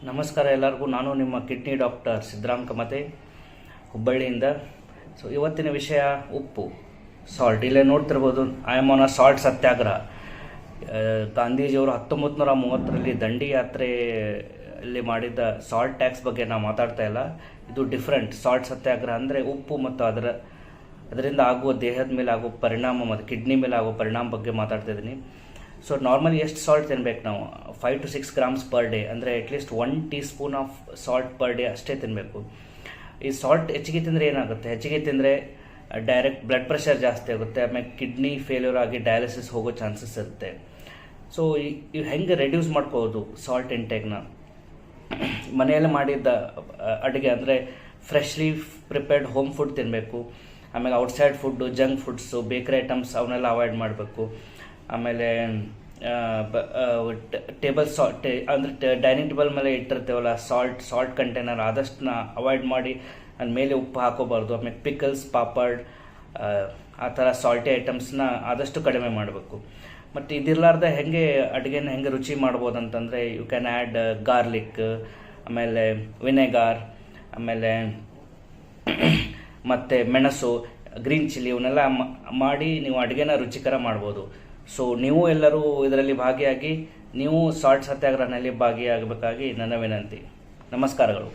ನಮಸ್ಕಾರ ಎಲ್ಲರಿಗೂ. ನಾನು ನಿಮ್ಮ ಕಿಡ್ನಿ ಡಾಕ್ಟರ್ ಸಿದ್ದರಾಮ್ ಕಮತೆ, ಹುಬ್ಬಳ್ಳಿಯಿಂದ. ಸೊ ಇವತ್ತಿನ ವಿಷಯ ಉಪ್ಪು, ಸಾಲ್ಟ್. ಇಲ್ಲೇ ನೋಡ್ತಿರ್ಬೋದು, I am on a salt satyagraha. ಗಾಂಧೀಜಿಯವರು 1930ರಲ್ಲಿ ದಂಡಿ ಯಾತ್ರೆಯಲ್ಲಿ ಮಾಡಿದ್ದ ಸಾಲ್ಟ್ ಟ್ಯಾಕ್ಸ್ ಬಗ್ಗೆ ನಾವು ಮಾತಾಡ್ತಾ ಇಲ್ಲ. ಇದು ಡಿಫ್ರೆಂಟ್. ಸಾಲ್ಟ್ ಸತ್ಯಾಗ್ರಹ ಅಂದರೆ ಉಪ್ಪು ಮತ್ತು ಅದರಿಂದ ಆಗುವ ದೇಹದ ಮೇಲೆ ಆಗುವ ಪರಿಣಾಮ ಮತ್ತು ಕಿಡ್ನಿ ಮೇಲೆ ಆಗುವ ಪರಿಣಾಮ ಬಗ್ಗೆ ಮಾತಾಡ್ತಾ ಇದ್ದೀನಿ. ಸೊ ನಾರ್ಮಲಿ ಎಷ್ಟು ಸಾಲ್ಟ್ ತಿನ್ಬೇಕು ನಾವು? 5 to 6 grams ಪರ್ ಡೇ, ಅಂದರೆ at least 1 teaspoon of salt per day ಅಷ್ಟೇ ತಿನ್ನಬೇಕು. ಈ ಸಾಲ್ಟ್ ಹೆಚ್ಚಿಗೆ ತಿಂದರೆ ಏನಾಗುತ್ತೆ? ಹೆಚ್ಚಿಗೆ ತಿಂದರೆ ಡೈರೆಕ್ಟ್ ಬ್ಲಡ್ ಪ್ರೆಷರ್ ಜಾಸ್ತಿ ಆಗುತ್ತೆ, ಆಮೇಲೆ ಕಿಡ್ನಿ ಫೇಲ್ಯೂರ್ ಆಗಿ ಡಯಾಲಿಸಿಸ್ ಹೋಗೋ ಚಾನ್ಸಸ್ ಇರುತ್ತೆ. ಸೊ ಇವು ಹೆಂಗೆ ರೆಡ್ಯೂಸ್ ಮಾಡ್ಕೋಬೋದು ಸಾಲ್ಟ್ ಇಂಟೇಕ್ನ? ಮನೆಯಲ್ಲೇ ಮಾಡಿದ್ದ ಅಡುಗೆ ಅಂದರೆ ಫ್ರೆಶ್ಲಿ ಪ್ರಿಪೇರ್ಡ್ ಹೋಮ್ ಫುಡ್ ತಿನ್ನಬೇಕು. ಆಮೇಲೆ outside food, junk foods, bakery items ಅವನ್ನೆಲ್ಲ ಅವಾಯ್ಡ್ ಮಾಡಬೇಕು. ಆಮೇಲೆ ಟೇಬಲ್ ಸಾಲ್ಟ್ ಅಂದರೆ ಡೈನಿಂಗ್ ಟೇಬಲ್ ಮೇಲೆ ಇಟ್ಟಿರ್ತೇವಲ್ಲ ಸಾಲ್ಟ್ ಕಂಟೈನರ್, ಆದಷ್ಟನ್ನ ಅವಾಯ್ಡ್ ಮಾಡಿ ಅದ್ರ ಮೇಲೆ ಉಪ್ಪು ಹಾಕೋಬಾರ್ದು. ಆಮೇಲೆ ಪಿಕಲ್ಸ್, ಪಾಪಡ್, ಆ ಥರ ಸಾಲ್ಟಿ ಐಟಮ್ಸ್ನ ಆದಷ್ಟು ಕಡಿಮೆ ಮಾಡಬೇಕು. ಮತ್ತು ಇದಿರಲಾರ್ದೆ ಅಡುಗೆನ ಹೆಂಗೆ ರುಚಿ ಮಾಡ್ಬೋದು ಅಂತಂದರೆ, ಯು ಕ್ಯಾನ್ ಆ್ಯಡ್ ಗಾರ್ಲಿಕ್, ಆಮೇಲೆ ವಿನೆಗಾರ್, ಆಮೇಲೆ ಮತ್ತು ಮೆಣಸು, ಗ್ರೀನ್ ಚಿಲ್ಲಿ, ಇವನ್ನೆಲ್ಲ ಮಾಡಿ ನೀವು ಅಡುಗೆನ ರುಚಿಕರ ಮಾಡ್ಬೋದು. ಸೊ ನೀವು ಎಲ್ಲರೂ ಇದರಲ್ಲಿ ಭಾಗಿಯಾಗಿ ನೀವು ಸಾಲ್ಟ್ ಸತ್ಯಾಗ್ರಹದಲ್ಲಿ ಭಾಗಿಯಾಗಬೇಕಾಗಿ ನನ್ನ ವಿನಂತಿ. ನಮಸ್ಕಾರಗಳು.